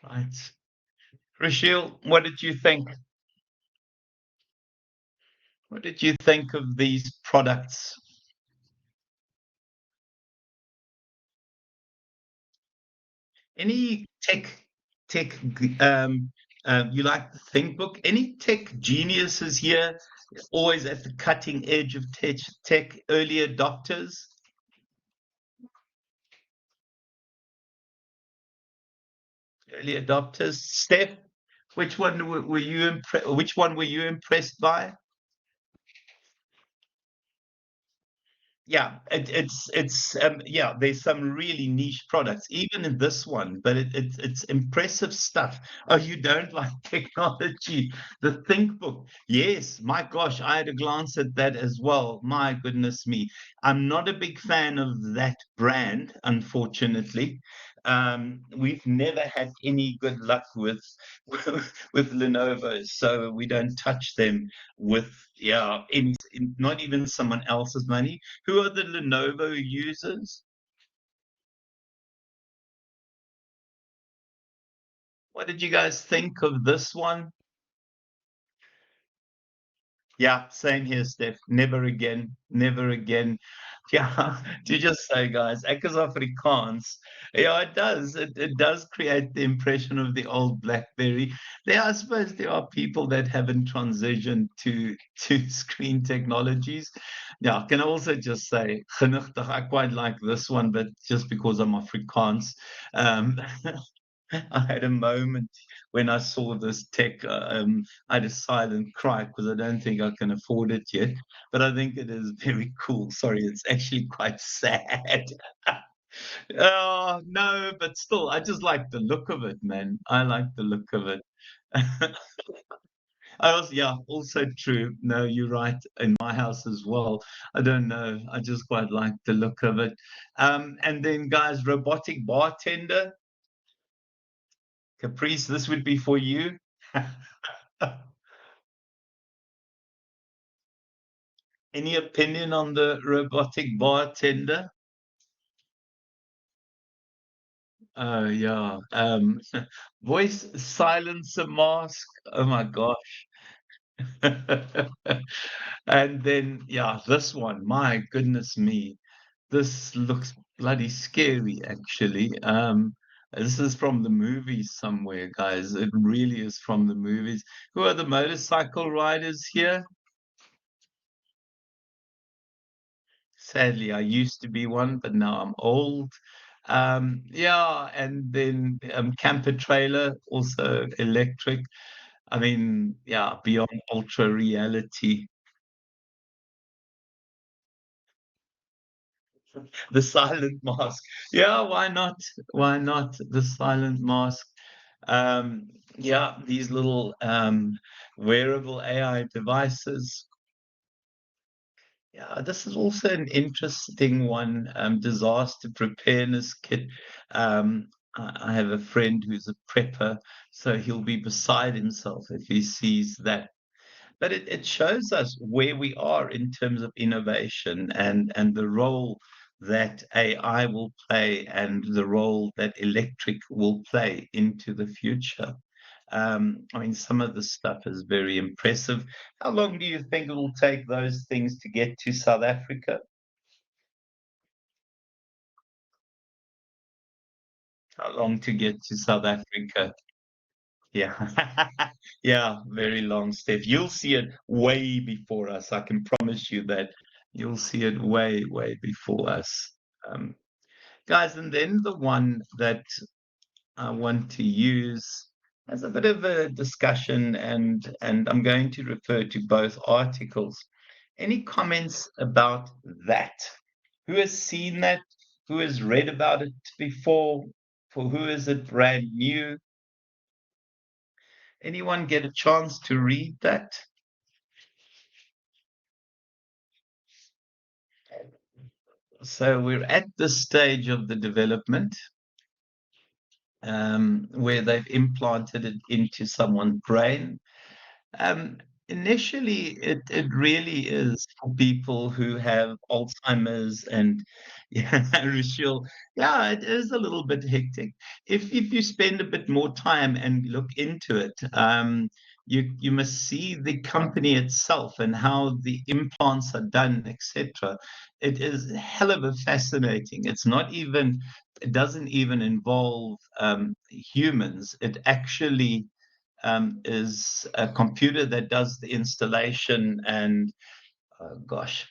Right. Rochelle, what did you think? What did you think of these products? Any tech, you like the Think Book? Any tech geniuses here, always at the cutting edge of tech early adopters? Early adopters. Steph, which one were you which one were you impressed by? Yeah, yeah, there's some really niche products, even in this one, but it's impressive stuff. Oh, you don't like technology? The Think Book. Yes, my gosh, I had a glance at that as well. My goodness me. I'm not a big fan of that brand, unfortunately. We've never had any good luck with with Lenovo, so we don't touch them with, yeah, not even someone else's money. Who are the Lenovo users? What did you guys think of this one? Yeah, same here, Steph. Never again, never again. Yeah, to just say, guys, ek is Afrikaans. Yeah, it does. It does create the impression of the old BlackBerry. I suppose there are people that haven't transitioned to screen technologies. Yeah, I can also just say, genigtig, I quite like this one, but just because I'm Afrikaans. Um, I had a moment when I saw this tech. I had a silent cry because I don't think I can afford it yet. But I think it is very cool. Sorry, it's actually quite sad. Oh no, but still, I just like the look of it, man. I like the look of it. I also, yeah, also true. No, you're right. In my house as well. I don't know. I just quite like the look of it. And then, guys, robotic bartender. Caprice, this would be for you. Any opinion on the robotic bartender? Yeah. Voice silencer mask. Oh my gosh. And then, yeah, this one. My goodness me. This looks bloody scary, actually. This is from the movies somewhere, guys. It really is from the movies. Who are the motorcycle riders here? Sadly, I used to be one, but now I'm old. Yeah, and then camper trailer, also electric. I mean, yeah, beyond ultra reality. The silent mask. Yeah, why not? Why not the silent mask? Um, yeah, these little wearable AI devices. Yeah, this is also an interesting one, disaster preparedness kit. I have a friend who's a prepper, so he'll be beside himself if he sees that. But it shows us where we are in terms of innovation and the role that AI will play and the role that electric will play into the future. I mean, some of the stuff is very impressive. How long do you think it will take those things to get to South Africa? How long to get to South Africa? Yeah. Yeah, very long, Steph. You'll see it way before us. I can promise you that you'll see it way, way before us. Um, Guys, and then the one that I want to use as a bit of a discussion, and I'm going to refer to both articles. Any comments about that? Who has seen that? Who has read about it before? For who is it brand new? Anyone get a chance to read that? So we're at this stage of the development where they've implanted it into someone's brain. Initially, it really is for people who have Alzheimer's and yeah, Rochelle, yeah, it is a little bit hectic. If you spend a bit more time and look into it, you must see the company itself and how the implants are done, etc. It is a hell of a fascinating. It doesn't even involve humans. It actually is a computer that does the installation and gosh,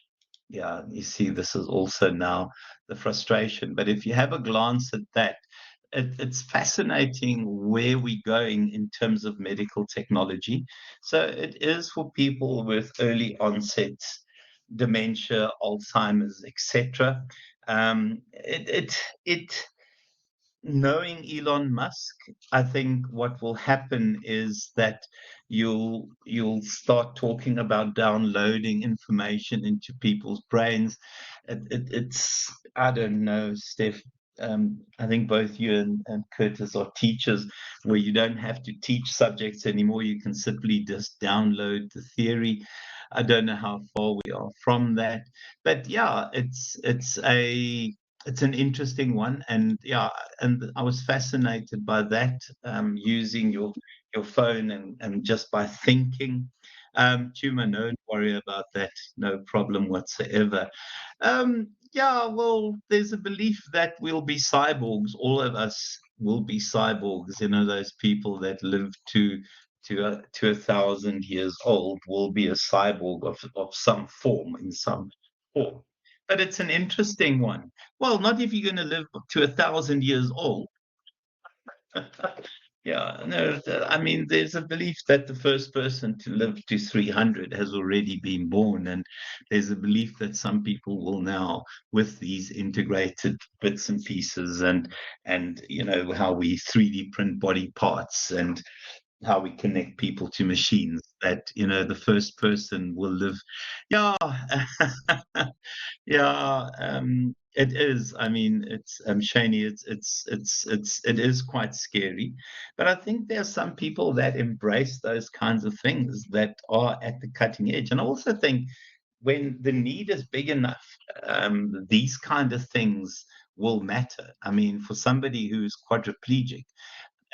yeah, you see, this is also now the frustration. But if you have a glance at that, it's fascinating where we're going in terms of medical technology. So it is for people with early onset dementia, Alzheimer's, etc. It knowing Elon Musk, I think what will happen is that you'll start talking about downloading information into people's brains. It's I don't know, Steph. I think both you and Curtis are teachers where you don't have to teach subjects anymore. You can simply just download the theory. I don't know how far we are from that, but yeah, it's an interesting one, and yeah, and I was fascinated by that, using your phone and just by thinking. Chuma, no, don't worry about that, no problem whatsoever. Yeah, well, there's a belief that we'll be cyborgs. All of us will be cyborgs. You know, those people that live to 1,000 years old will be a cyborg of some form in some form. But it's an interesting one. Well, not if you're going to live to 1,000 years old. Yeah, no, I mean, there's a belief that the first person to live to 300 has already been born, and there's a belief that some people will now, with these integrated bits and pieces, and you know how we 3D print body parts and how we connect people to machines, that you know the first person will live. Yeah, yeah, it is. I mean, it's Shani, it is quite scary, but I think there are some people that embrace those kinds of things that are at the cutting edge, and I also think when the need is big enough, these kind of things will matter. I mean, for somebody who's quadriplegic,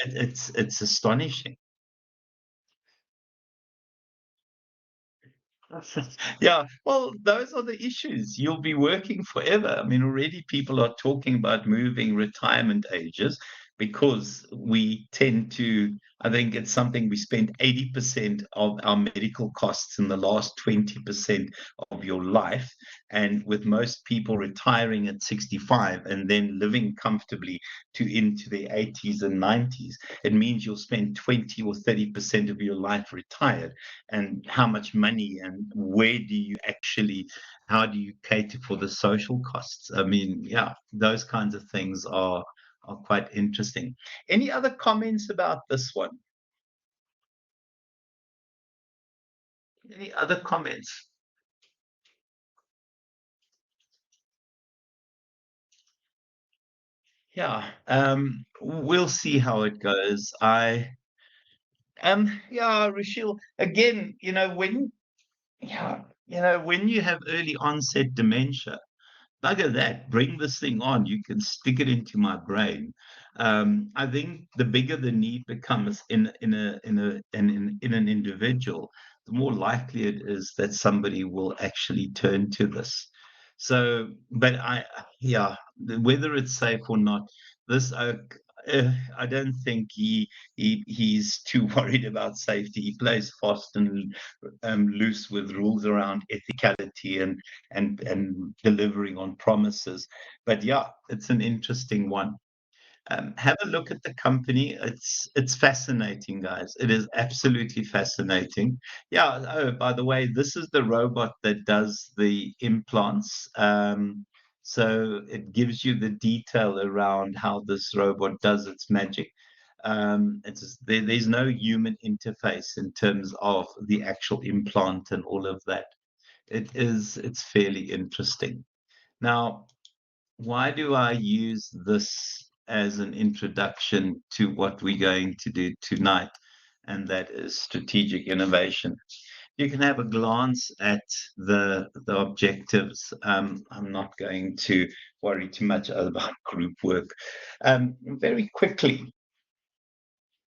it's astonishing. Yeah, well, those are the issues. You'll be working forever. I mean, already people are talking about moving retirement ages because we tend to, I think it's something we spend 80% of our medical costs in the last 20% of your life. And with most people retiring at 65 and then living comfortably to into their 80s and 90s, it means you'll spend 20 or 30% of your life retired, and how much money and where do you actually, how do you cater for the social costs? I mean, yeah, those kinds of things are quite interesting. Any other comments about this one? Any other comments? Yeah, we'll see how it goes. Yeah, Rachel, again, yeah, when you have early onset dementia, bugger that, bring this thing on. You can stick it into my brain. I think the bigger the need becomes in an individual, the more likely it is that somebody will actually turn to this. So, but yeah, whether it's safe or not, this I don't think he's too worried about safety. He plays fast and loose with rules around ethicality and delivering on promises. But yeah, it's an interesting one. Have a look at the company. It's fascinating, guys. It is absolutely fascinating. Yeah. Oh, by the way, this is the robot that does the implants. So it gives you the detail around how this robot does its magic. There's no human interface in terms of the actual implant and all of that. It's fairly interesting. Now, why do I use this as an introduction to what we're going to do tonight? And that is strategic innovation. You can have a glance at the objectives. I'm not going to worry too much about group work. Very quickly,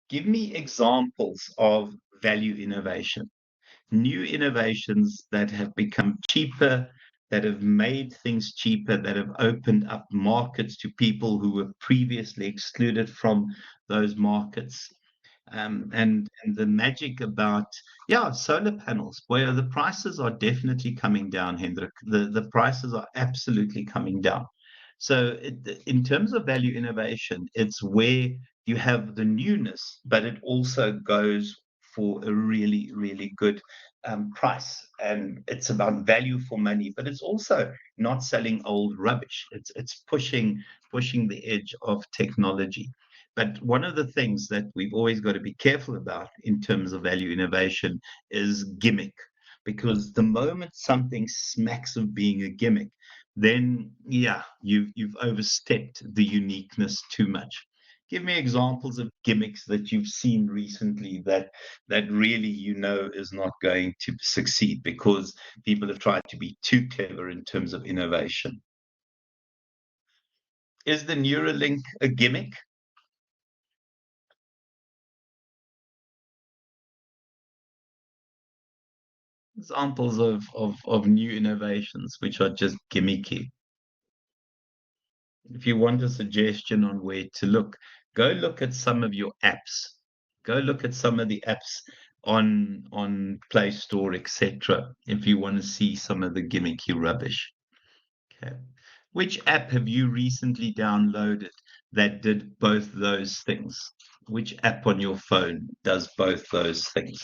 give me examples of value innovation, new innovations that have become cheaper, that have made things cheaper, that have opened up markets to people who were previously excluded from those markets. And the magic about, yeah, solar panels, where the prices are definitely coming down, Hendrik. The prices are absolutely coming down. So in terms of value innovation, it's where you have the newness, but it also goes for a really, really good price. And it's about value for money, but it's also not selling old rubbish. It's pushing the edge of technology. But one of the things that we've always got to be careful about in terms of value innovation is gimmick. Because the moment something smacks of being a gimmick, then yeah, you've overstepped the uniqueness too much. Give me examples of gimmicks that you've seen recently that really is not going to succeed because people have tried to be too clever in terms of innovation. Is the Neuralink a gimmick? Examples of new innovations which are just gimmicky. If you want a suggestion on where to look, go look at some of your apps. Go look at some of the apps on Play Store, etc. If you want to see some of the gimmicky rubbish. Okay. Which app have you recently downloaded that did both those things? Which app on your phone does both those things?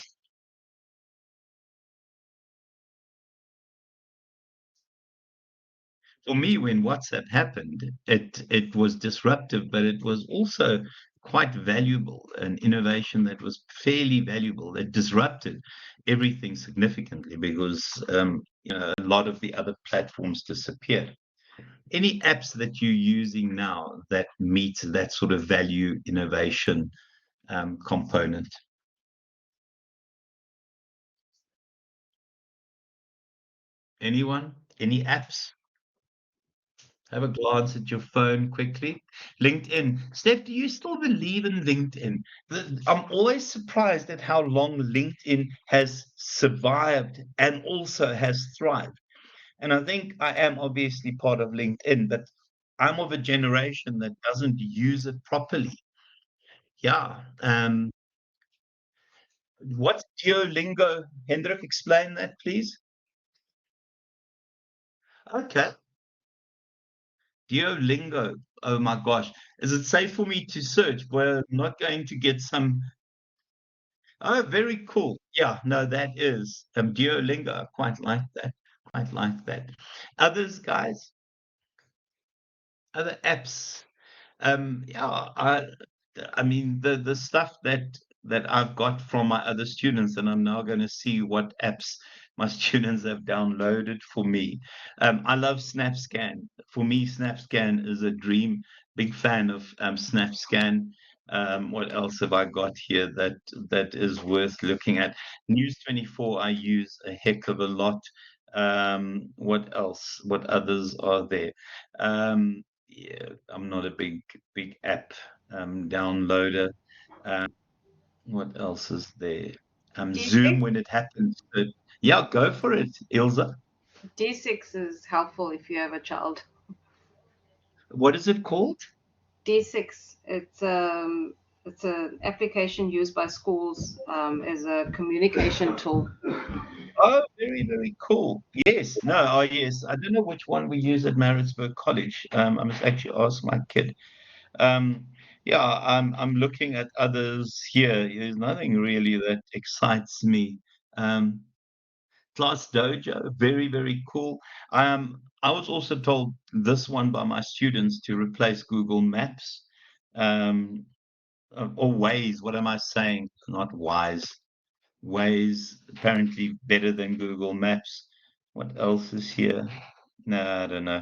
For me, when WhatsApp happened, it was disruptive, but it was also quite valuable, an innovation that was fairly valuable, that disrupted everything significantly because a lot of the other platforms disappeared. Any apps that you're using now that meet that sort of value innovation component? Anyone? Any apps? Have a glance at your phone quickly. LinkedIn. Steph, do you still believe in LinkedIn? I'm always surprised at how long LinkedIn has survived and also has thrived. And I think I am obviously part of LinkedIn, but I'm of a generation that doesn't use it properly. Yeah. What's Duolingo? Hendrik, explain that, please. Okay. Duolingo. Oh my gosh. Is it safe for me to search? We're not going to get some. Oh, very cool. Yeah, no, that is Duolingo. I quite like that. Quite like that. Others, guys, other apps. Yeah, I mean the stuff that I've got from my other students, and I'm now going to see what apps my students have downloaded for me. I love SnapScan. For me, SnapScan is a dream. Big fan of SnapScan. What else have I got here that is worth looking at? News 24 I use a heck of a lot. What else? What others are there? Yeah, I'm not a big app downloader. What else is there? Zoom D6? when it happens. But yeah, go for it, Ilza. D6 is helpful if you have a child. What is it called? D6, it's an application used by schools as a communication tool. Oh, very, very cool. Yes, no, oh yes. I don't know which one we use at Maritzburg College. I must actually ask my kid. Um, yeah, I'm looking at others here. There's nothing really that excites me. Um, Class Dojo, very, very cool. I was also told this one by my students to replace Google Maps, or Waze. What am I saying? Not Wise. Waze, apparently better than Google Maps. What else is here? No, I don't know.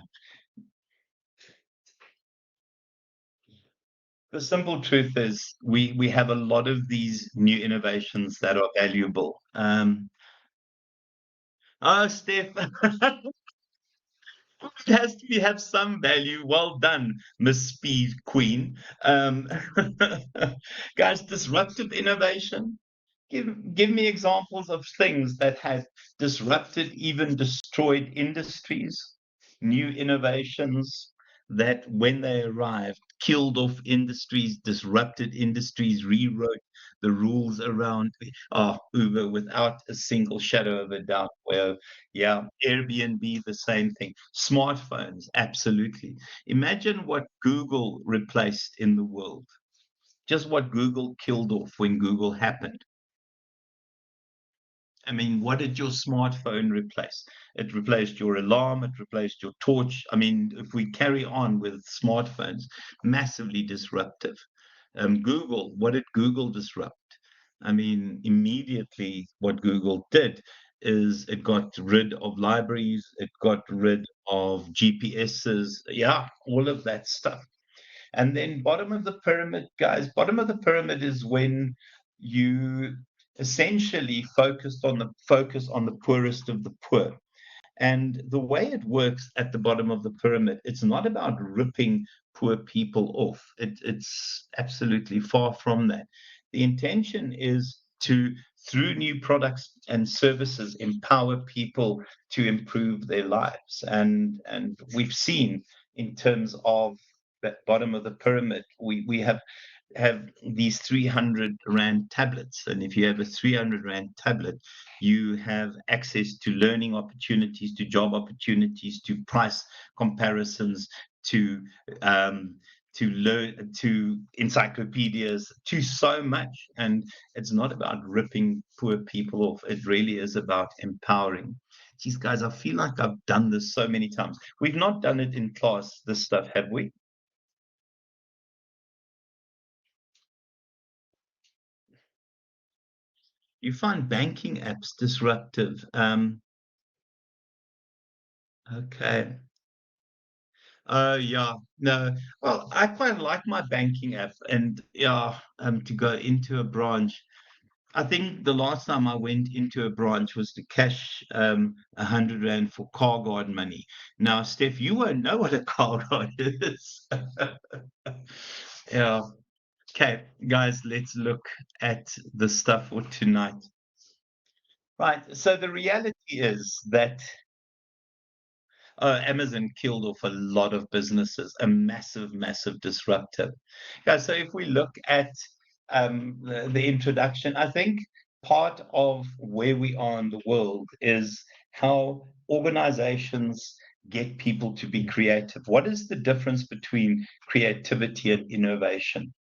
The simple truth is we have a lot of these new innovations that are valuable. Oh, Steph, it has to have some value. Well done, Miss Speed Queen. Um, guys, disruptive innovation. Give me examples of things that have disrupted, even destroyed industries, new innovations that, when they arrived, killed off industries, disrupted industries, rewrote the rules around Uber without a single shadow of a doubt. Where, yeah, Airbnb, the same thing. Smartphones, absolutely. Imagine what Google replaced in the world. Just what Google killed off when Google happened. I mean, what did your smartphone replace? It replaced your alarm, it replaced your torch. I mean, if we carry on with smartphones, massively disruptive. Google, what did Google disrupt? I mean, immediately what Google did is it got rid of libraries, it got rid of GPSs, yeah, all of that stuff. And then bottom of the pyramid, guys, bottom of the pyramid is when you essentially focus on the poorest of the poor. And the way it works at the bottom of the pyramid, it's not about ripping poor people off. It's absolutely far from that. The intention is to, through new products and services, empower people to improve their lives. And we've seen, in terms of that bottom of the pyramid, we have these 300 Rand tablets. And if you have a 300 Rand tablet, you have access to learning opportunities, to job opportunities, to price comparisons, to um, learn, to encyclopedias, to so much. And it's not about ripping poor people off. It really is about empowering. Geez, guys, I feel like I've done this so many times. We've not done it in class, this stuff, have we? You find banking apps disruptive. Okay. Oh, yeah. No. Well, I quite like my banking app, and yeah, to go into a branch. I think the last time I went into a branch was to cash 100 Rand for car guard money. Now, Steph, you won't know what a car guard is. Yeah. Okay, guys, let's look at the stuff for tonight. Right. So the reality is that Amazon killed off a lot of businesses, a massive, massive disruptor. Yeah, so if we look at the introduction, I think part of where we are in the world is how organizations get people to be creative. What is the difference between creativity and innovation?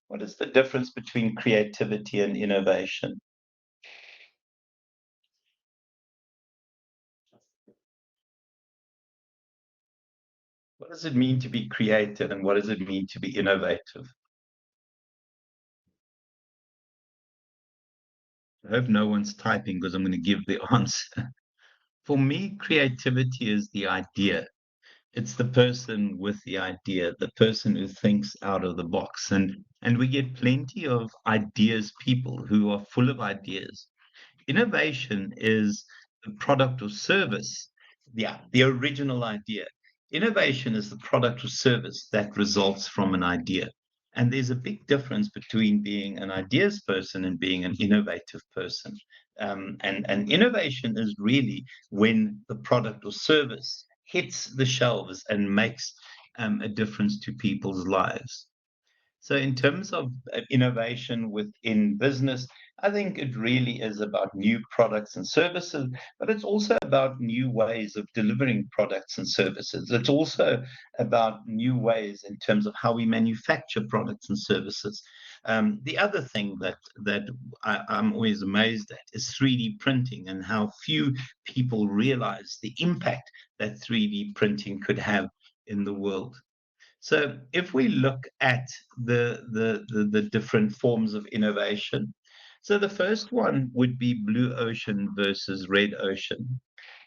What is the difference between creativity and innovation? What does it mean to be creative and what does it mean to be innovative? I hope no one's typing because I'm going to give the answer. For me, creativity is the idea. It's the person with the idea, the person who thinks out of the box. And we get plenty of ideas people who are full of ideas. Innovation is the product or service, yeah, the original idea. Innovation is the product or service that results from an idea. And there's a big difference between being an ideas person and being an innovative person. And innovation is really when the product or service hits the shelves and makes a difference to people's lives. So, in terms of innovation within business, I think it really is about new products and services, but it's also about new ways of delivering products and services. It's also about new ways in terms of how we manufacture products and services. The other thing I'm always amazed at is 3D printing and how few people realize the impact that 3D printing could have in the world. So if we look at the different forms of innovation, so the first one would be blue ocean versus red ocean.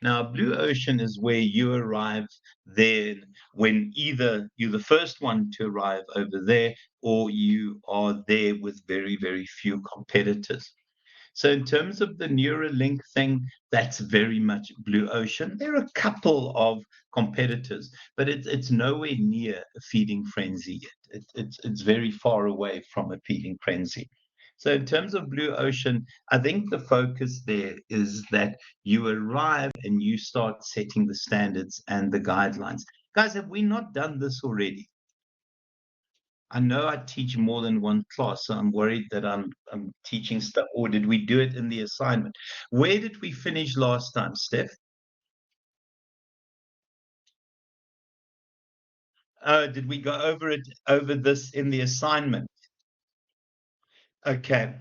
Now, blue ocean is where you arrive there when either you're the first one to arrive over there or you are there with very, very few competitors. So in terms of the Neuralink thing, that's very much blue ocean. There are a couple of competitors, but it's nowhere near a feeding frenzy yet. It's very far away from a feeding frenzy. So in terms of blue ocean, I think the focus there is that you arrive and you start setting the standards and the guidelines. Guys, have we not done this already? I know I teach more than one class, so I'm worried that I'm teaching stuff. Or did we do it in the assignment? Where did we finish last time, Steph? Did we go over this in the assignment? Okay.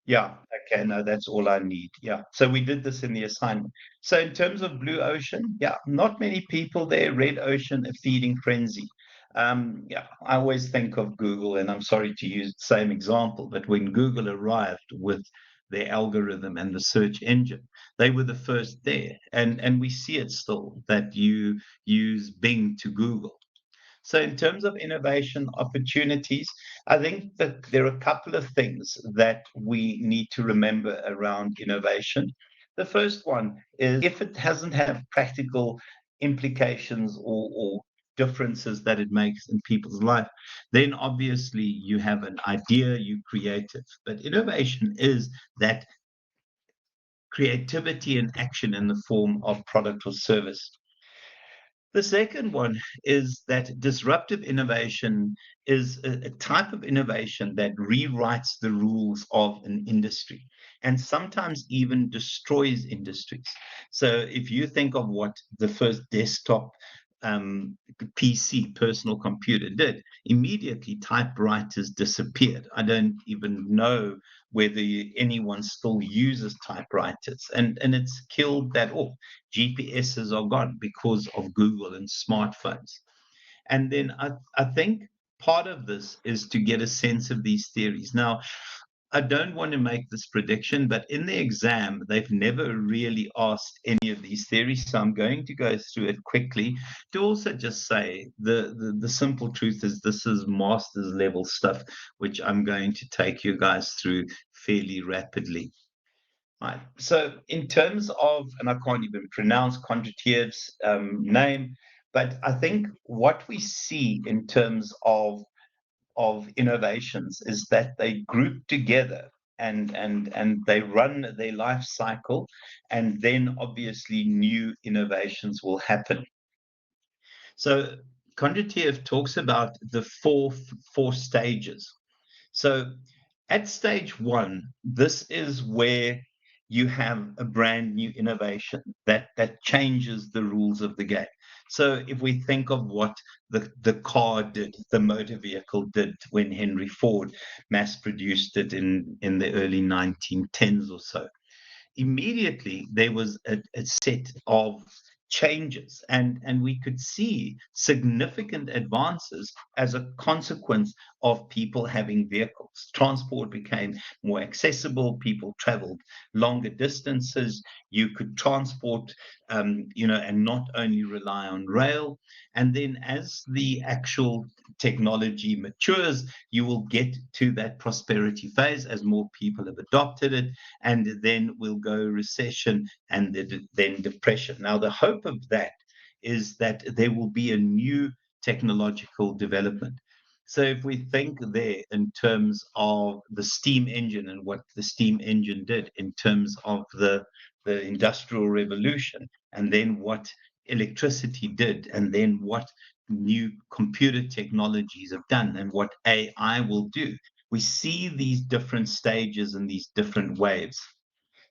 Yeah. Okay. No, that's all I need. Yeah. So we did this in the assignment. So in terms of blue ocean, yeah, not many people there. Red ocean, a feeding frenzy. Yeah, I always think of Google, and I'm sorry to use the same example, but when Google arrived with their algorithm and the search engine, they were the first there, and we see it still that you use Bing to Google. So, in terms of innovation opportunities, I think that there are a couple of things that we need to remember around innovation. The first one is if it doesn't have practical implications or differences that it makes in people's life, then obviously you have an idea, you create it. But innovation is that creativity and action in the form of product or service. The second one is that disruptive innovation is a type of innovation that rewrites the rules of an industry and sometimes even destroys industries. So, if you think of what the first desktop PC, personal computer, did, immediately typewriters disappeared. I don't even know whether anyone still uses typewriters, and it's killed that off. GPSs are gone because of Google and smartphones. And then I think part of this is to get a sense of these theories. Now, I don't want to make this prediction, but in the exam, they've never really asked any of these theories. So I'm going to go through it quickly to also just say the simple truth is this is master's level stuff, which I'm going to take you guys through fairly rapidly. Right. So, in terms of, and I can't even pronounce Kondratiyev's name, but I think what we see in terms of innovations is that they group together and they run their life cycle, and then obviously new innovations will happen. So, Kondratiev talks about the four stages. So at stage one, this is where you have a brand new innovation that changes the rules of the game. So if we think of what the car did, the motor vehicle did when Henry Ford mass produced it in the early 1910s or so, immediately there was a set of changes and we could see significant advances as a consequence of people having vehicles. Transport became more accessible, people traveled longer distances, you could transport and not only rely on rail. And then as the actual technology matures, you will get to that prosperity phase as more people have adopted it, and then we'll go recession and then depression. Now, the hope of that is that there will be a new technological development. So, if we think there in terms of the steam engine and what the steam engine did in terms of the industrial revolution, and then what electricity did, and then what new computer technologies have done, and what AI will do, we see these different stages and these different waves.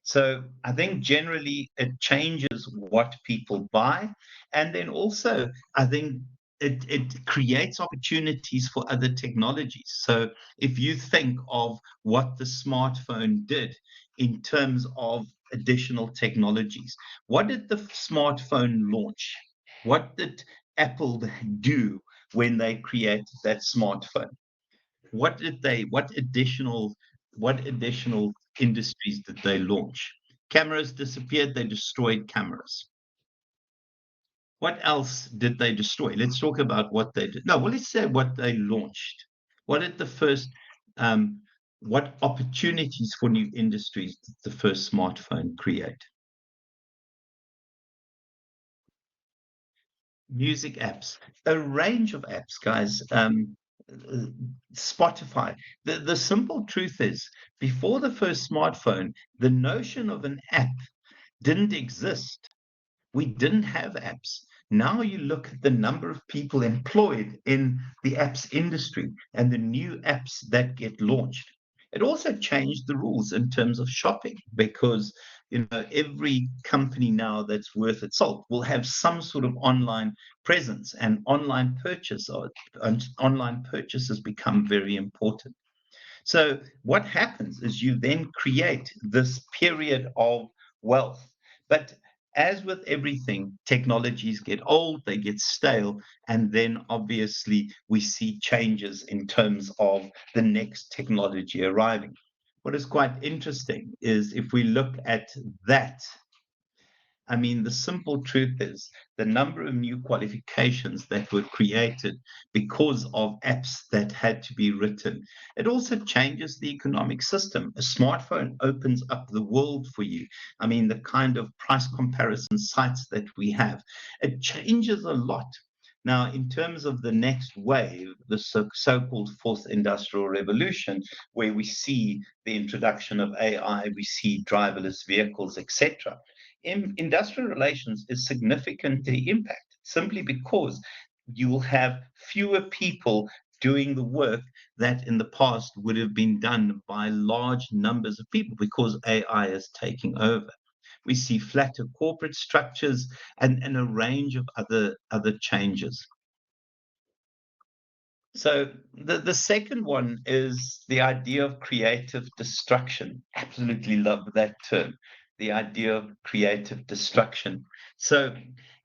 So I think generally it changes what people buy. And then also, I think it creates opportunities for other technologies. So if you think of what the smartphone did in terms of additional technologies, what did the smartphone launch? What did Apple do when they created that smartphone? What additional industries did they launch? Cameras disappeared, they destroyed cameras. What else did they destroy? Let's talk about what they did. No, well, let's say what they launched. What did the first What opportunities for new industries did the first smartphone create? Music apps, a range of apps, guys. Uh, Spotify. The simple truth is, before the first smartphone, the notion of an app didn't exist. We didn't have apps. Now you look at the number of people employed in the apps industry and the new apps that get launched. It also changed the rules in terms of shopping because every company now that's worth its salt will have some sort of online presence, and online purchases become very important. So what happens is you then create this period of wealth. But as with everything, technologies get old, they get stale, and then obviously we see changes in terms of the next technology arriving. What is quite interesting is if we look at that, I mean, the simple truth is the number of new qualifications that were created because of apps that had to be written. It also changes the economic system. A smartphone opens up the world for you. I mean, the kind of price comparison sites that we have, it changes a lot. Now, in terms of the next wave, the so-called fourth industrial revolution, where we see the introduction of AI, we see driverless vehicles, etc., industrial relations is significantly impacted simply because you will have fewer people doing the work that in the past would have been done by large numbers of people because AI is taking over. We see flatter corporate structures and a range of other changes. So the second one is the idea of creative destruction. Absolutely love that term, the idea of creative destruction. So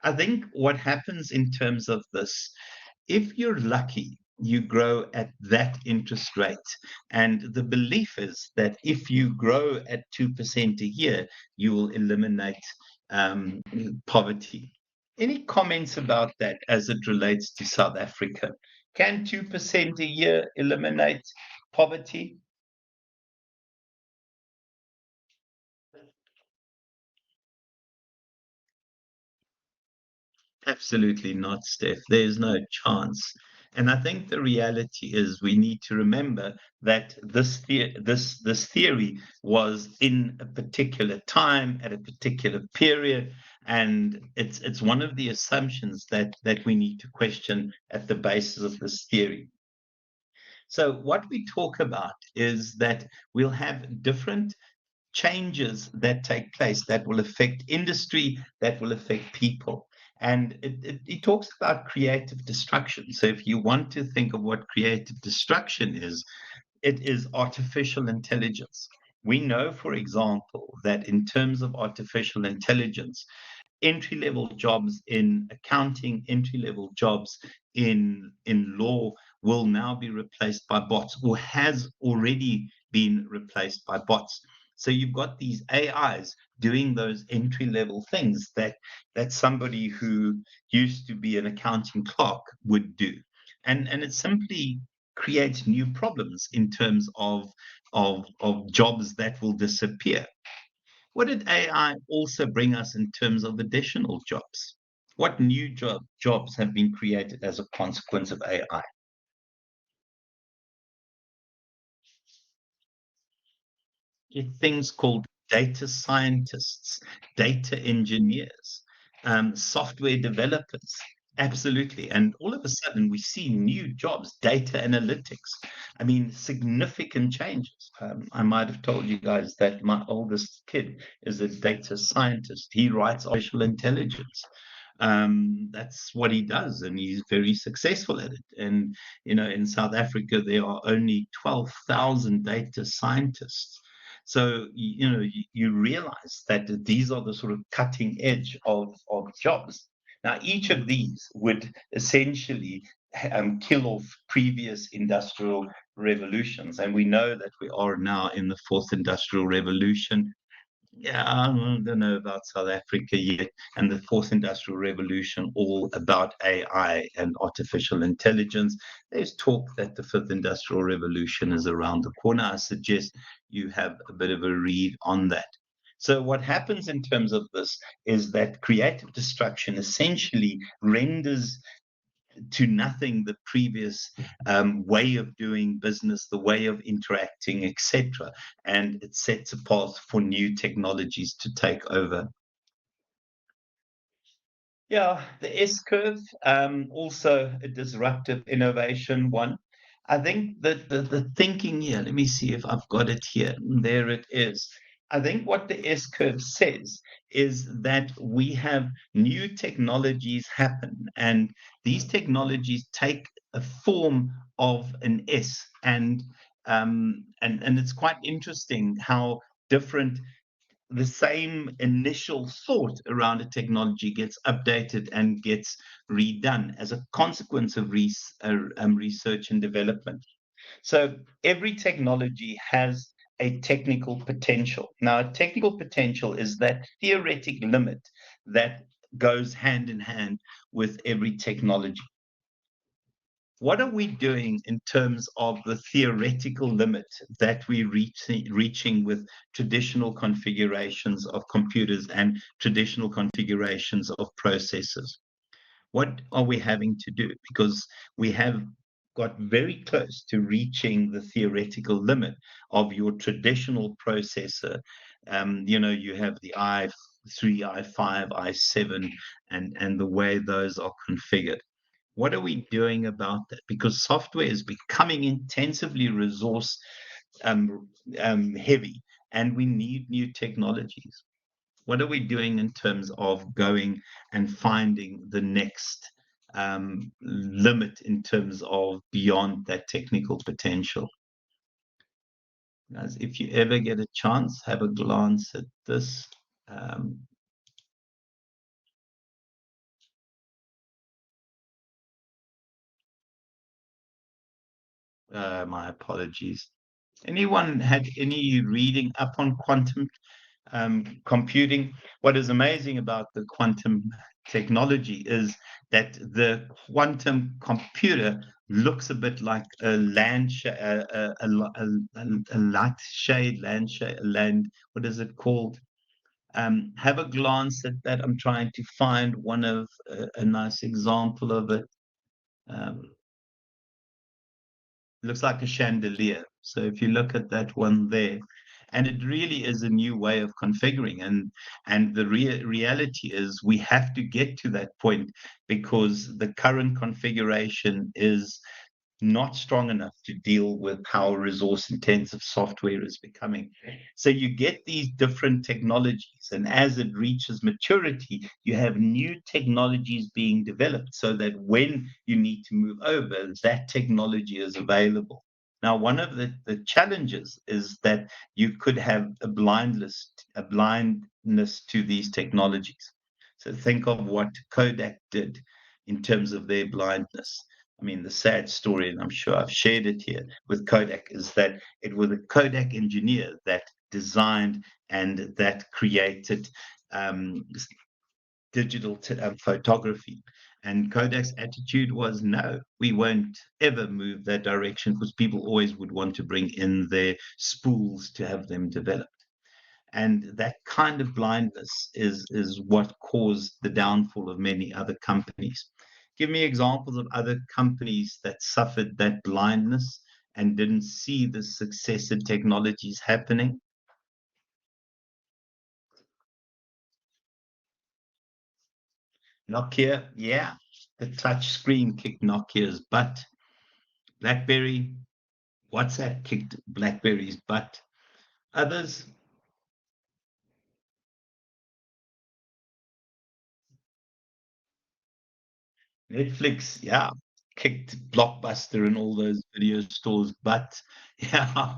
I think what happens in terms of this, if you're lucky, you grow at that interest rate. And the belief is that if you grow at 2% a year, you will eliminate um, poverty. Any comments about that as it relates to South Africa? Can 2% a year eliminate poverty? Absolutely not, Steph. There's no chance. And I think the reality is we need to remember that this theory was in a particular time at a particular period, and it's one of the assumptions that we need to question at the basis of this theory. So what we talk about is that we'll have different changes that take place that will affect industry, that will affect people. And it talks about creative destruction. So if you want to think of what creative destruction is, it is artificial intelligence. We know, for example, that in terms of artificial intelligence, entry-level jobs in accounting, entry-level jobs in law will now be replaced by bots, or has already been replaced by bots. So you've got these AIs doing those entry-level things that somebody who used to be an accounting clerk would do. And it simply creates new problems in terms of jobs that will disappear. What did AI also bring us in terms of additional jobs? What new jobs have been created as a consequence of AI? Things called data scientists, data engineers, software developers. Absolutely. And all of a sudden, we see new jobs, data analytics. I mean, significant changes. I might have told you guys that my oldest kid is a data scientist. He writes artificial intelligence. That's what he does, and he's very successful at it. And, in South Africa, there are only 12,000 data scientists. So, you realize that these are the sort of cutting edge of jobs. Now, each of these would essentially kill off previous industrial revolutions. And we know that we are now in the fourth industrial revolution. Yeah, I don't know about South Africa yet, and the fourth industrial revolution, all about AI and artificial intelligence. There's talk that the fifth industrial revolution is around the corner. I suggest you have a bit of a read on that. So, what happens in terms of this is that creative destruction essentially renders to nothing the previous way of doing business, the way of interacting, etc. And it sets a path for new technologies to take over. Yeah, the S curve, also a disruptive innovation one. I think that the thinking here, let me see if I've got it here. There it is. I think what the S curve says is that we have new technologies happen, and these technologies take a form of an S, and it's quite interesting how different the same initial thought around a technology gets updated and gets redone as a consequence of research and development. So every technology has a technical potential. Now, a technical potential is that theoretic limit that goes hand in hand with every technology. What are we doing in terms of the theoretical limit that we're reaching with traditional configurations of computers and traditional configurations of processors? What are we having to do? Because we have got very close to reaching the theoretical limit of your traditional processor. You have the i3, i5, i7, and the way those are configured. What are we doing about that? Because software is becoming intensively resource heavy, and we need new technologies. What are we doing in terms of going and finding the next limit in terms of beyond that technical potential? As if you ever get a chance, have a glance at this. Um, my apologies. Anyone had any reading up on quantum computing? What is amazing about the quantum technology is that the quantum computer looks a bit like a a light shade, land. What is it called? Have a glance at that. I'm trying to find one of a nice example of it. Um, looks like a chandelier. So if you look at that one there, and it really is a new way of configuring, and the reality is we have to get to that point because the current configuration is not strong enough to deal with how resource intensive software is becoming. So you get these different technologies, and as it reaches maturity, you have new technologies being developed so that when you need to move over, that technology is available. Now, one of the challenges is that you could have a blindness to these technologies. So think of what Kodak did in terms of their blindness. I mean, the sad story, and I'm sure I've shared it here with Kodak, is that it was a Kodak engineer that designed and that created um, digital photography. And Kodak's attitude was no, we won't ever move that direction because people always would want to bring in their spools to have them developed. And that kind of blindness is what caused the downfall of many other companies. Give me examples of other companies that suffered that blindness and didn't see the success in technologies happening. Nokia, yeah, the touch screen kicked Nokia's butt. BlackBerry, WhatsApp kicked BlackBerry's butt. Others, Netflix, yeah, kicked Blockbuster and all those video stores' butt. Yeah,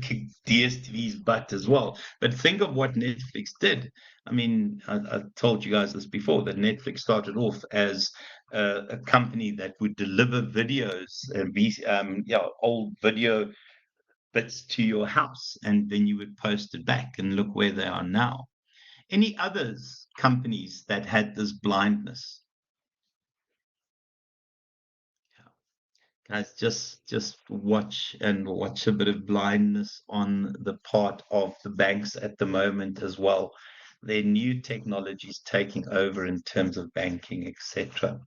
kicked DSTV's butt as well. But think of what Netflix did. I mean, I told you guys this before that Netflix started off as a company that would deliver videos and be, yeah, old video bits to your house, and then you would post it back, and look where they are now. Any others companies that had this blindness? Guys, just watch a bit of blindness on the part of the banks at the moment as well. Their new technologies taking over in terms of banking, etc.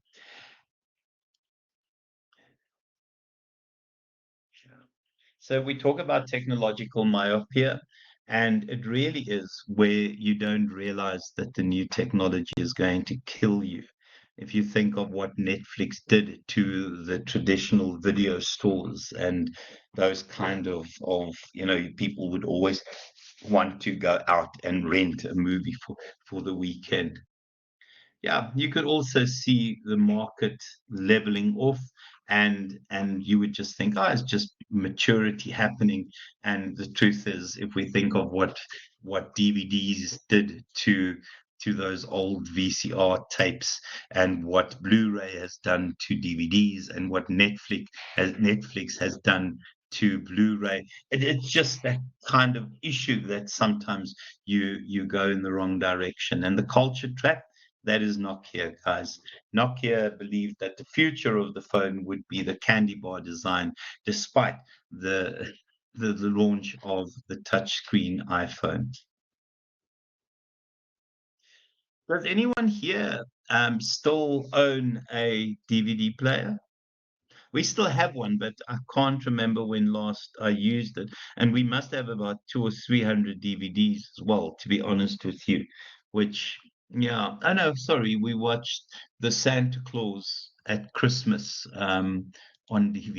So we talk about technological myopia, and it really is where you don't realize that the new technology is going to kill you. If you think of what Netflix did to the traditional video stores and those kind of, people would always want to go out and rent a movie for the weekend. Yeah, you could also see the market leveling off, and you would just think, oh, it's just maturity happening. And the truth is, if we think of what DVDs did to those old VCR tapes, and what Blu-ray has done to DVDs, and what Netflix has done to Blu-ray, it's just that kind of issue that sometimes you go in the wrong direction. And the culture trap, that is Nokia, guys. Nokia believed that the future of the phone would be the candy bar design, despite the launch of the touchscreen iPhone. Does anyone here still own a DVD player? We still have one, but I can't remember when last I used it. And we must have about 200 or 300 DVDs as well, to be honest with you. Which, yeah, I know. Sorry, we watched the Santa Claus at Christmas on DVD.